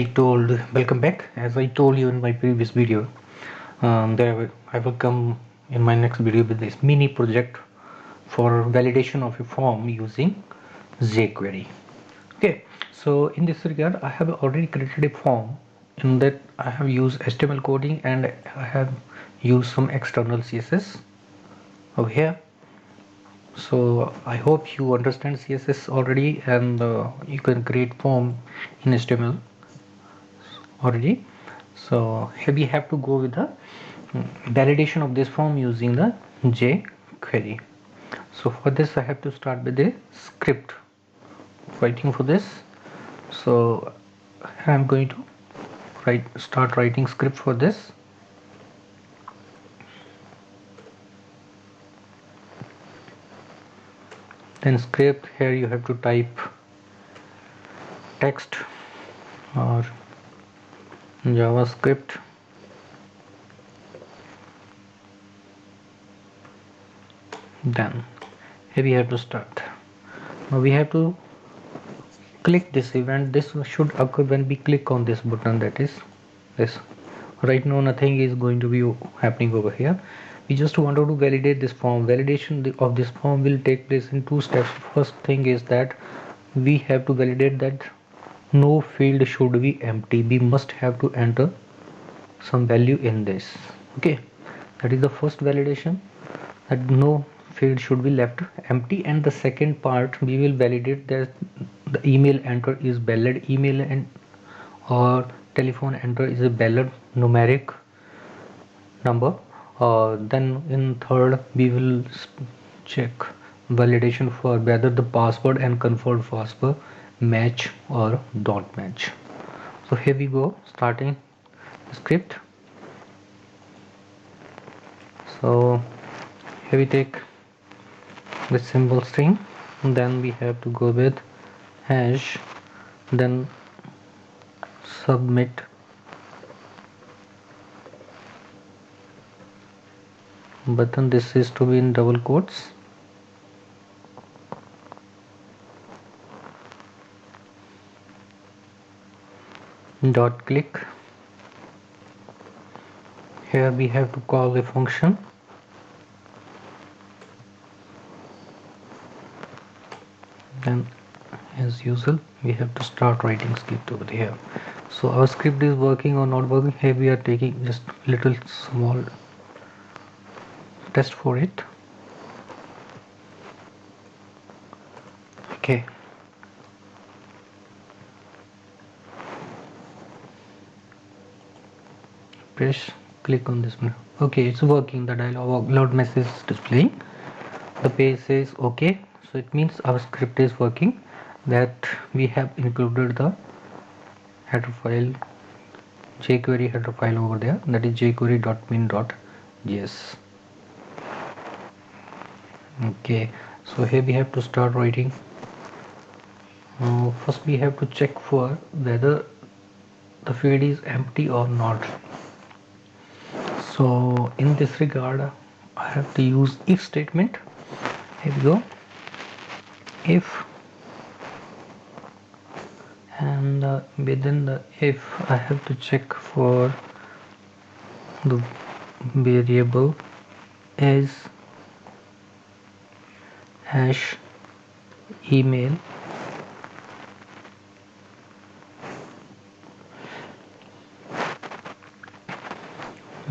Welcome back. As I told you in my previous video, I will come in my next video with this mini project for validation of a form using jQuery. Okay, so in this regard, I have already created a form. In that, I have used HTML coding and I have used some external CSS over here. So I hope you understand CSS already, and you can create form in HTML already. So here we have to go with the validation of this form using the jQuery. So for this I have to start with a script writing for this. So I'm going to start writing script for this. Then script, here you have to type text or JavaScript. Then here we have to start. Now we have to click this event. This should occur when we click on this button, that is this. Right now nothing is going to be happening over here. We just wanted to validate this form. Validation of this form will take place in two steps. First thing is that we have to validate that no field should be empty. We must have to enter some value in this. Okay, that is the first validation, that no field should be left empty. And the second part, we will validate that the email enter is valid email and or telephone enter is a valid numeric number. Then in third we will check validation for whether the password and confirmed password match or don't match. So here we go, starting the script. So here we take the symbol string, then we have to go with hash, then submit button. This is to be in double quotes. Dot click. Here we have to call a function. Then as usual we have to start writing script over here. So our script is working or not working. Here we are taking just little small test for it. Okay, press click on this one. Okay, it's working. The dialog load message is displaying. The page says okay, so it means our script is working, that we have included the header file, jQuery header file over there, that is jQuery.min.js. okay, so here we have to start writing. First we have to check for whether the field is empty or not. So in this regard I have to use if statement. Here we go, if, and within the if I have to check for the variable is hash email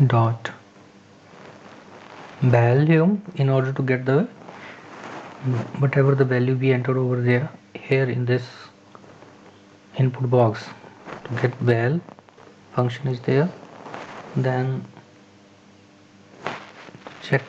dot value, in order to get the whatever the value we entered over there here in this input box. To get val function is there, then check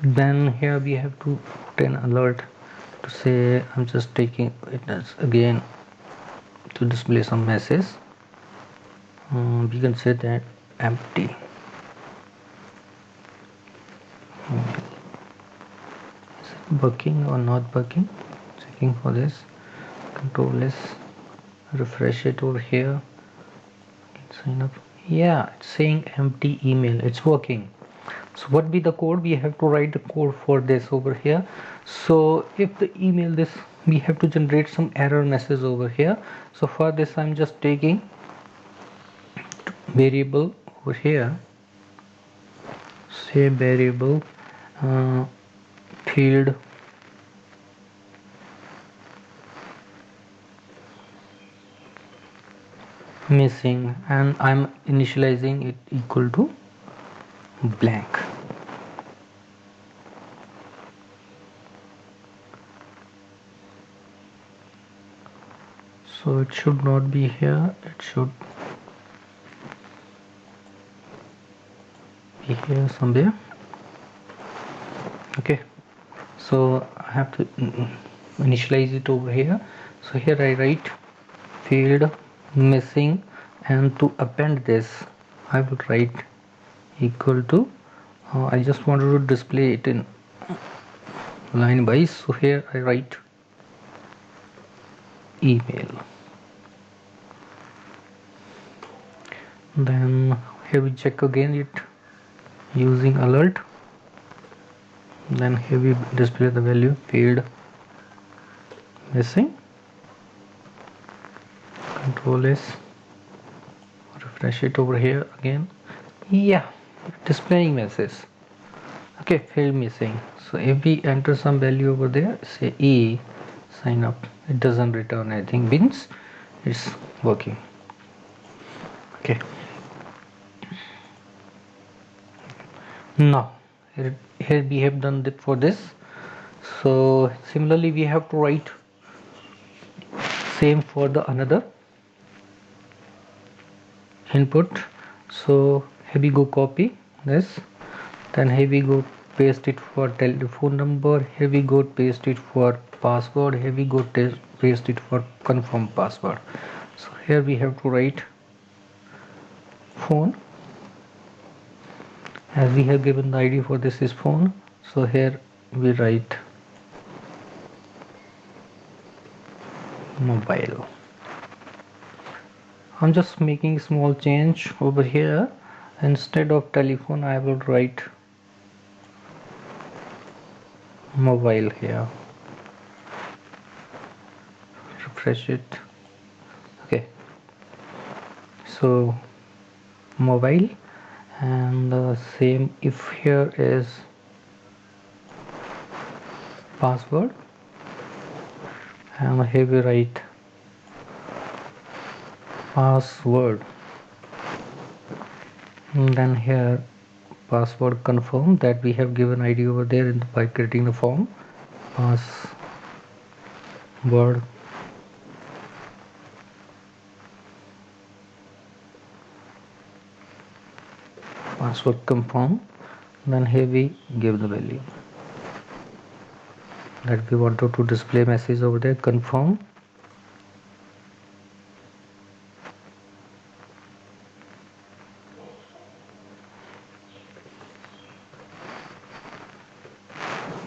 then here we have to put an alert to say I'm just taking it as again to display some message. We can say that empty. Is it working or not working? Checking for this. Control S, refresh it over here, sign up. Yeah, it's saying empty email, it's working. So what be the code? We have to write the code for this over here. So if the email this, we have to generate some error message over here. So for this I'm just taking variable over here, say variable field missing, and I'm initializing it equal to blank. So it should not be here, it should be here somewhere. Okay, so I have to initialize it over here. So here I write field missing, and to append this I will write equal to I just wanted to display it in line wise, so here I write email. Then here we check again it using alert. Then here we display the value field missing. Control S, refresh it over here again. Yeah, displaying message. Okay, field missing. So if we enter some value over there, say E, sign up, it doesn't return anything, means it's working. Okay, now here we have done that for this. So similarly we have to write same for the another input. So here we go copy this, then here we go paste it for telephone number, here we go paste it for password, here we go paste it for confirm password. So here we have to write phone, as we have given the ID for this is phone, so here we write mobile. I'm just making a small change over here. Instead of telephone I will write mobile here. Refresh it. Okay, so mobile, and the same if here is password, and here we write password, and then here password confirm, that we have given ID over there by creating the form password confirm. Then here we give the value that we wanted to display message over there, confirm.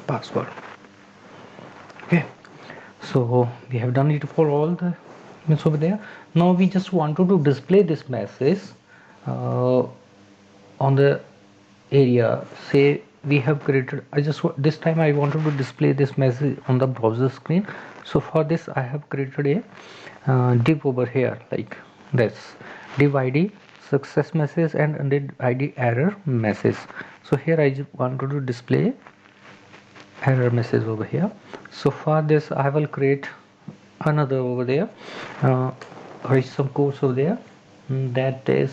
Password. Okay, so we have done it for all the means over there. Now we just wanted to display this message on the area. Say we have created, this time I wanted to display this message on the browser screen. So for this I have created a div over here like this, div ID success message and div ID error message. So here I just wanted to display error message over here. So for this I will create another over there, write some codes over there, that is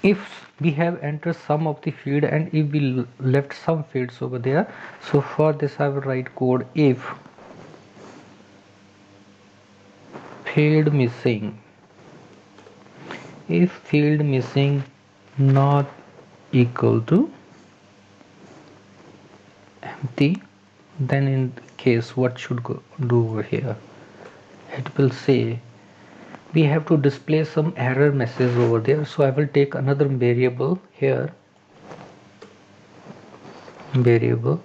if we have entered some of the field and if we left some fields over there. So for this I will write code if field missing, if field missing not equal to empty, then in case what should do over here, it will say we have to display some error message over there. So I will take another variable here, variable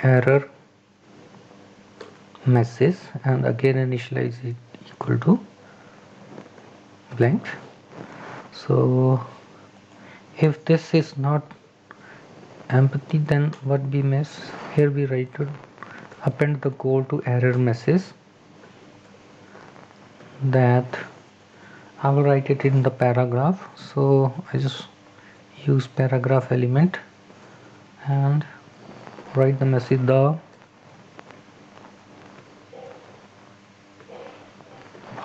error message, and again initialize it equal to blank. So if this is not empty, then what we miss here, we write to append the code to error message. That I will write it in the paragraph, so I just use paragraph element and write the message: the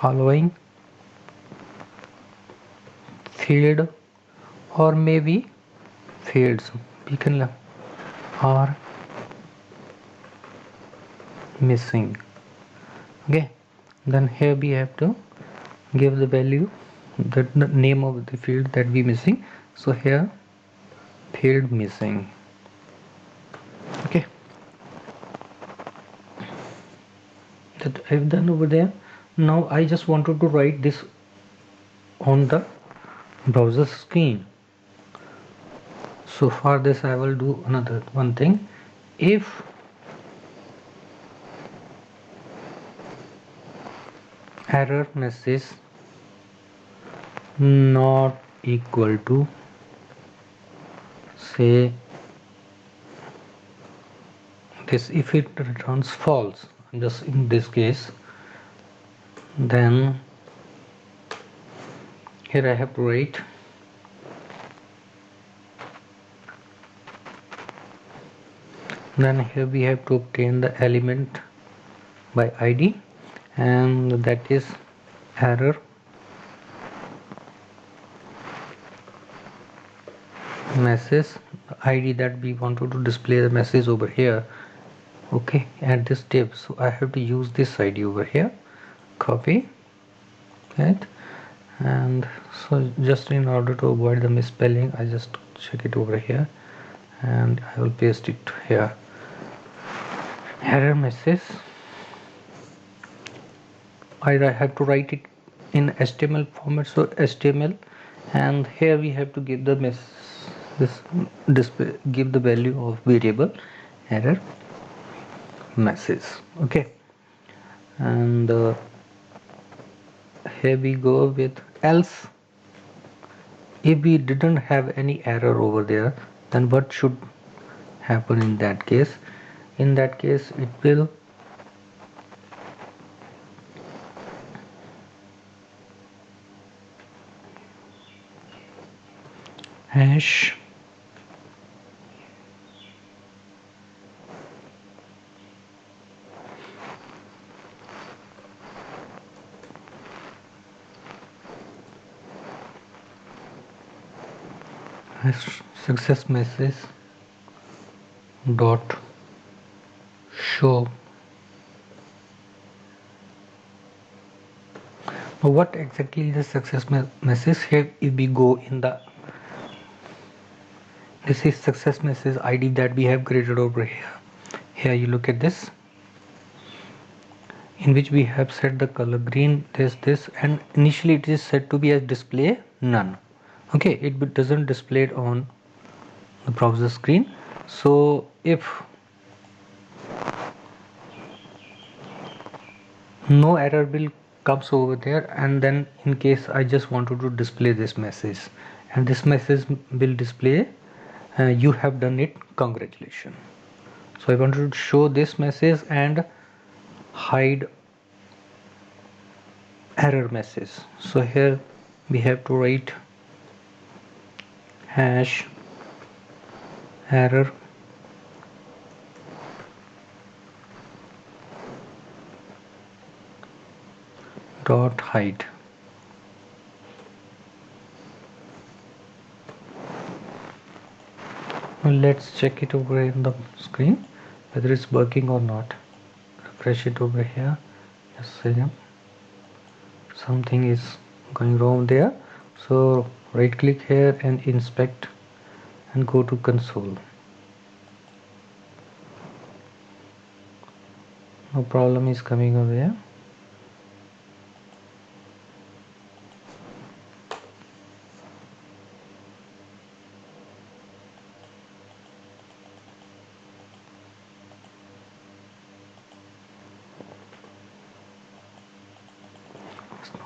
following field, or maybe fields, we can are missing. Okay, then here we have to give the value, the name of the field that we missing. So here field missing. Okay, that I've done over there. Now I just wanted to write this on the browser screen. So for this I will do another one thing. If error message not equal to, say this, if it returns false, just in this case, then here I have to write then here we have to obtain the element by ID, and that is error message ID that we wanted to display the message over here. Okay, at this div, so I have to use this ID over here, copy it, and so just in order to avoid the misspelling, I just check it over here and I will paste it here. Error message, I have to write it in HTML format, so HTML, and here we have to give the display, give the value of variable error message. Okay, and here we go with else. If we didn't have any error over there, then what should happen in that case? In that case, it will hash success message dot show. Now what exactly is the success message? Here if we go in the, this is success message ID that we have created over here. Here you look at this, in which we have set the color green, this, and initially it is set to be as display none. Okay, it doesn't display it on the browser screen. So if no error will comes over there, and then in case I just wanted to display this message, and this message will display you have done it, congratulations. So I wanted to show this message and hide error message. So here we have to write hash error dot hide. Now let's check it over in the screen whether it's working or not. Refresh it over here. Just say something is going wrong there. So right click here and inspect and go to console. No problem is coming over here.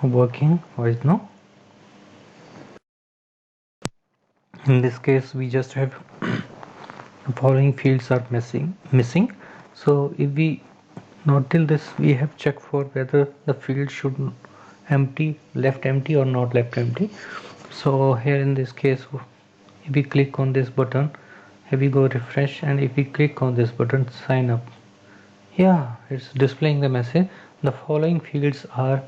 working right now. In this case we just have the following fields are missing. So if we not till this we have checked for whether the field should left empty or not left empty. So here in this case, if we click on this button, if we go refresh, and if we click on this button sign up, yeah, it's displaying the message the following fields are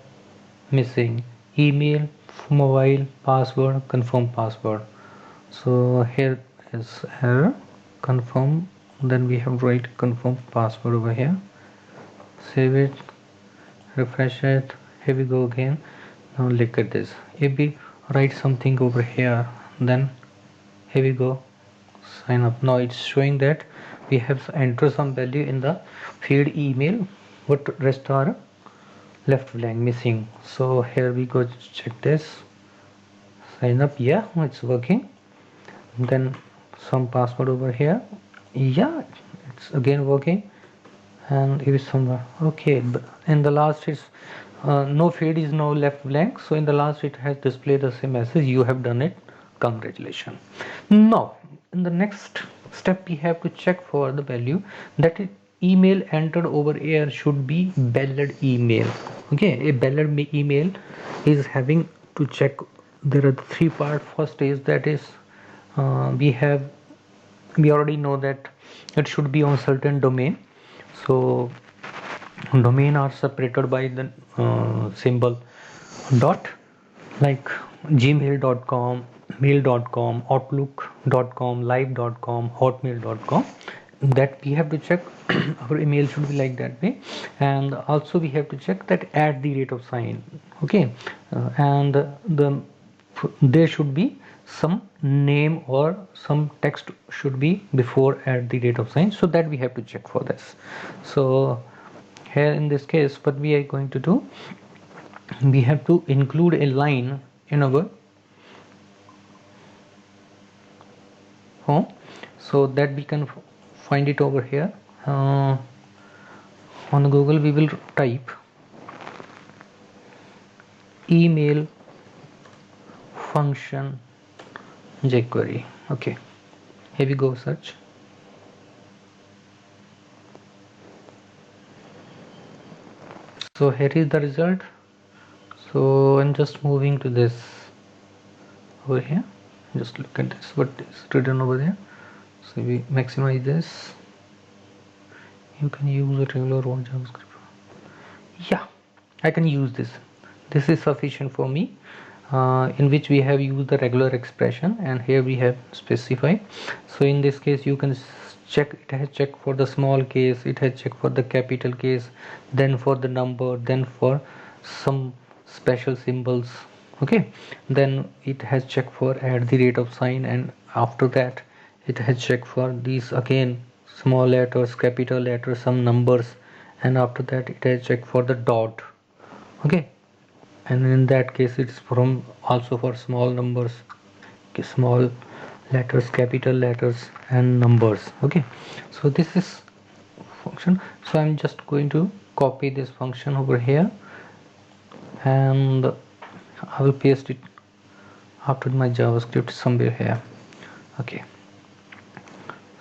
missing: email, mobile, password, confirm password. So here is error, confirm, then we have write confirm password over here, save it, refresh it, here we go again. Now look at this, if we write something over here, then here we go, sign up. Now it's showing that we have entered some value in the field email, but rest are left blank, missing. So here we go, check this, sign up, yeah, it's working. Then some password over here, yeah, it's again working. And it is somewhere okay, but in the last is no field is now left blank, so in the last it has displayed the same message, you have done it, congratulations. Now in the next step we have to check for the value that email entered over here should be valid email. Okay, a valid email is having to check, there are three parts. First is that is we already know that it should be on certain domain. So domain are separated by the symbol dot, like gmail.com, mail.com, outlook.com, live.com, hotmail.com, that we have to check our email should be like that way. And also we have to check that at the rate of sign. Okay, and there should be some name or some text should be before at the rate of sign, so that we have to check for this. So here in this case what we are going to do, we have to include a line in our home so that we can find it over here. On Google we will type email function jQuery. Okay, here we go, search. So here is the result. So I'm just moving to this over here, just look at this, what is written over there. So we maximize this, you can use a regular or JavaScript. Yeah, I can use this, this is sufficient for me, in which we have used the regular expression, and here we have specified. So in this case you can check, it has checked for the small case, it has checked for the capital case, then for the number, then for some special symbols. Okay, then it has checked for at the rate of sign, and after that it has checked for these again small letters, capital letters, some numbers, and after that it has checked for the dot. Okay, and in that case it's from also for small numbers, small letters, capital letters, and numbers. Okay, so this is function. So I'm just going to copy this function over here, and I will paste it after my JavaScript somewhere here. Okay,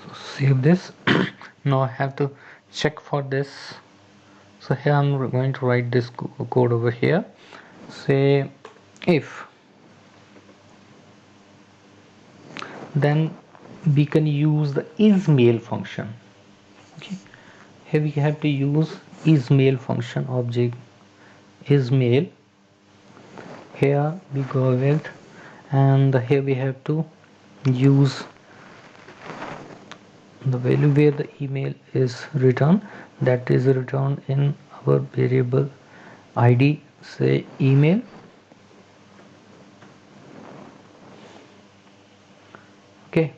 so save this. Now I have to check for this. So here I'm going to write this code over here. Say if, then we can use the isMail function. Okay, here we have to use isMail function object isMail. Here we go with, and here we have to use the value where the email is written, that is returned in our variable id, say email. Okay,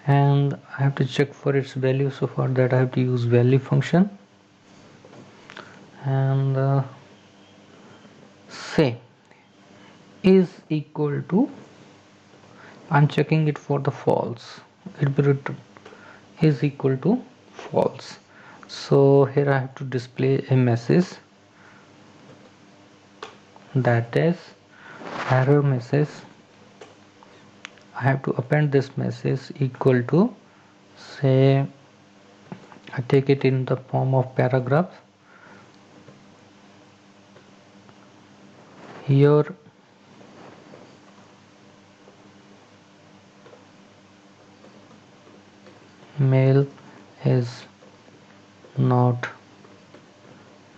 and I have to check for its value, so for that I have to use value function, and say is equal to, I'm checking it for the false, it will return is equal to false. So here I have to display a message that is error message. I have to append this message equal to, say, I take it in the form of paragraph. Your mail is not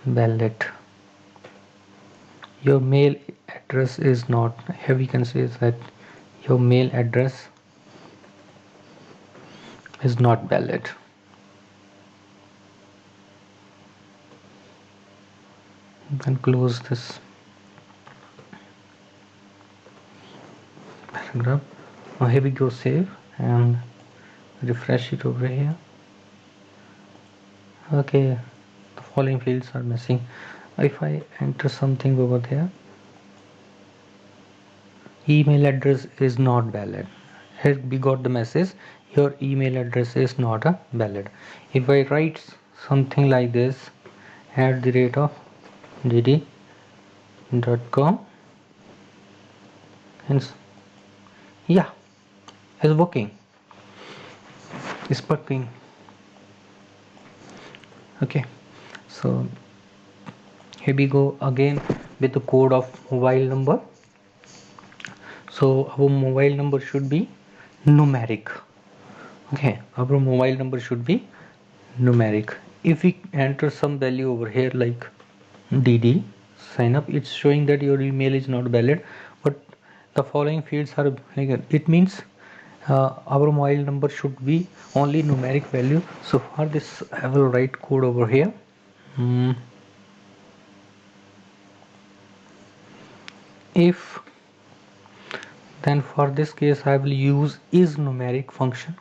valid. Your mail address is not, here we can say that your mail address is not valid. Then close this paragraph. Now here we go, save and refresh it over here. Okay, the following fields are missing. If I enter something over there, email address is not valid. Here we got the message, your email address is not valid. If I write something like this, @dd.com, hence yeah, it's working, it's working. Okay, so here we go again with the code of mobile number. So our mobile number should be numeric. Okay, our mobile number should be numeric. If we enter some value over here like DD sign up, it's showing that your email is not valid, but the following fields are like, it means our mobile number should be only numeric value. So for this I will write code over here. If, then for this case I will use is numeric function.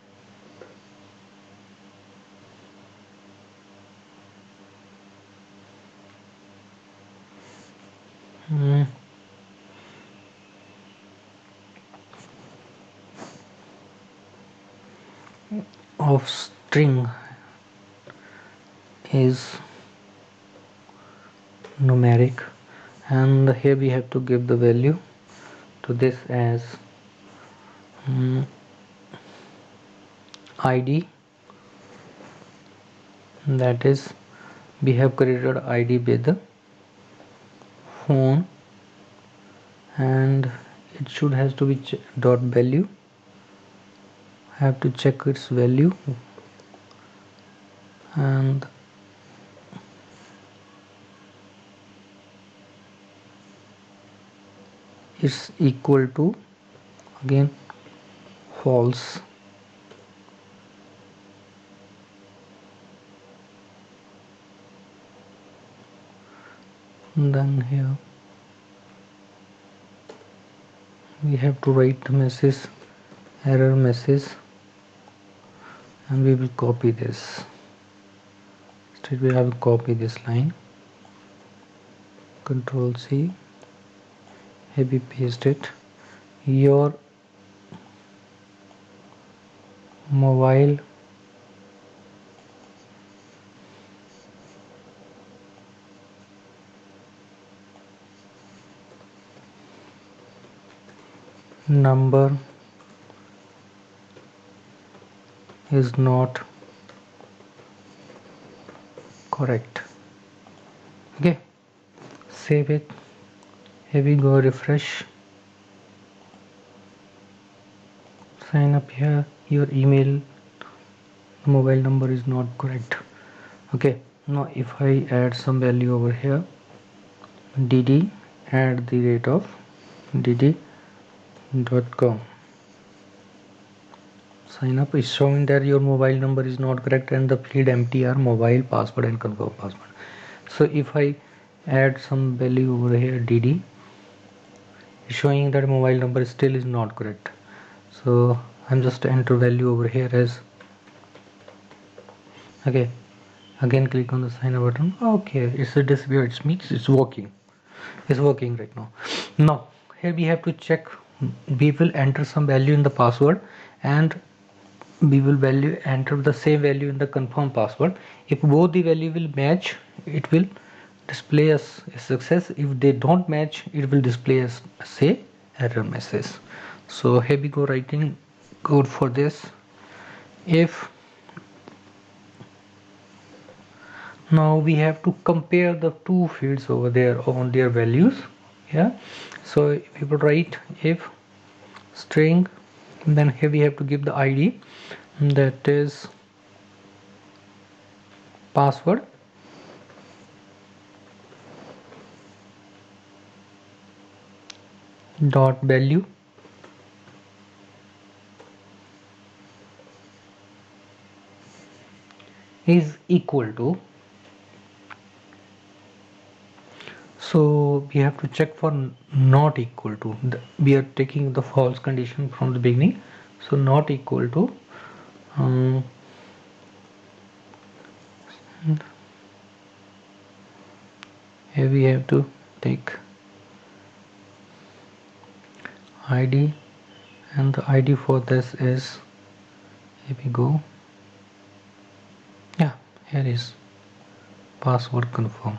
Of string is numeric, and here we have to give the value to this as ID, that is we have created ID with the phone, and it should has to be dot value. I have to check its value, and it's equal to again false. And then here we have to write the message, error message, and we will copy this. Instead we have to copy this line, Control C, here we paste it. Your mobile number is not correct. Okay, save it. Here we go, refresh, sign up here. Your email mobile number is not correct. Okay, now if I add some value over here, dd @dd.com, sign up is showing that your mobile number is not correct and the field empty are mobile, password and confirm password. So if I add some value over here, dd, showing that mobile number still is not correct. So I'm just enter value over here as, okay, again click on the sign up button. Okay, it's a disappear, it means it's working right now. Now here we have to check, we will enter some value in the password and we will enter the same value in the confirm password. If both the value will match, it will display as a success. If they don't match, it will display as say error message. So here we go writing code for this. If now we have to compare the two fields over there on their values. Yeah, so we would write if string, then here we have to give the ID, that is password dot value is equal to, so we have to check for not equal to, we are taking the false condition from the beginning, so not equal to here we have to take ID, and the ID for this is, here we go, yeah, here is password confirm.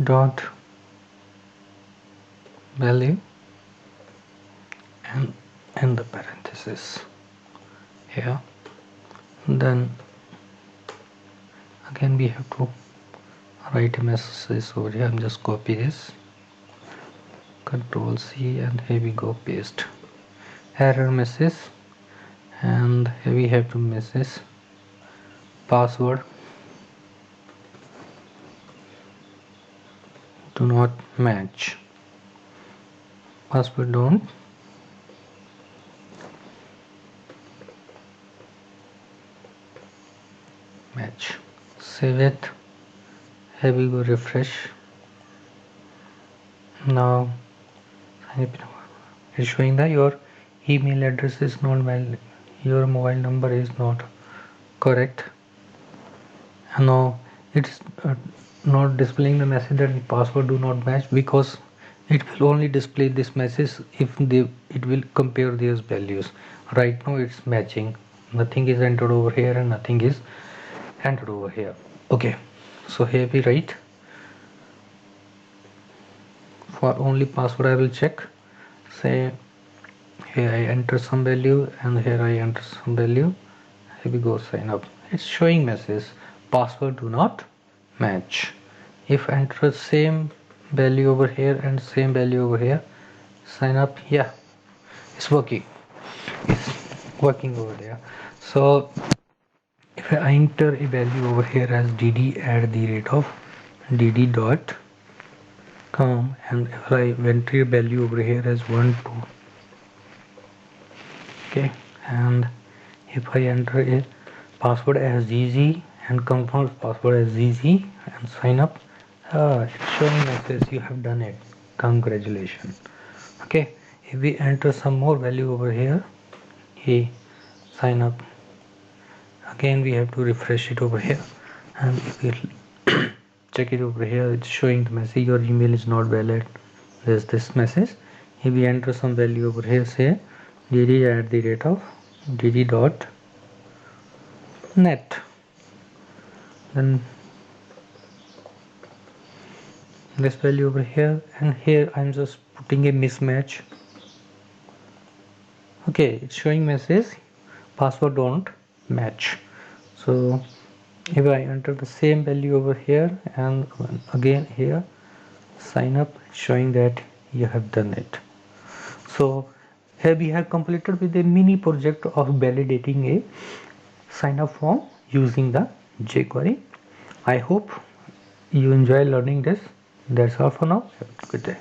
Dot value and in the parenthesis here, then again we have to write a message over here. I'm just copy this, Control C, and here we go paste error message, and here we have to message password do not match, password don't match. Save it, here we go refresh. Now it's showing that your email address is not valid, your mobile number is not correct. Now it's not displaying the message that the password do not match, because it will only display this message if it will compare these values. Right now it's matching, nothing is entered over here and nothing is entered over here. Okay, so here we write for only password I will check, say here I enter some value and here I enter some value, here we go sign up. It's showing message password do not match. If enter same value over here and same value over here, sign up, yeah, it's working over there. So if I enter a value over here as dd@dd.com, and if I enter a value over here as 1 2, okay, and if I enter a password as ZZ and confirm password as ZZ and sign up, it's showing message you have done it, congratulations. Okay, if we enter some more value over here, hey, sign up, again we have to refresh it over here, and if we check it over here, it's showing the message your email is not valid. There's this message. If we enter some value over here, say dd@dd.net, then this value over here, and here I'm just putting a mismatch. Okay, it's showing message password don't match. So if I enter the same value over here and again here sign up, showing that you have done it. So here we have completed with a mini project of validating a sign up form using the jQuery. I hope you enjoy learning this. That's all for now. Have a good day.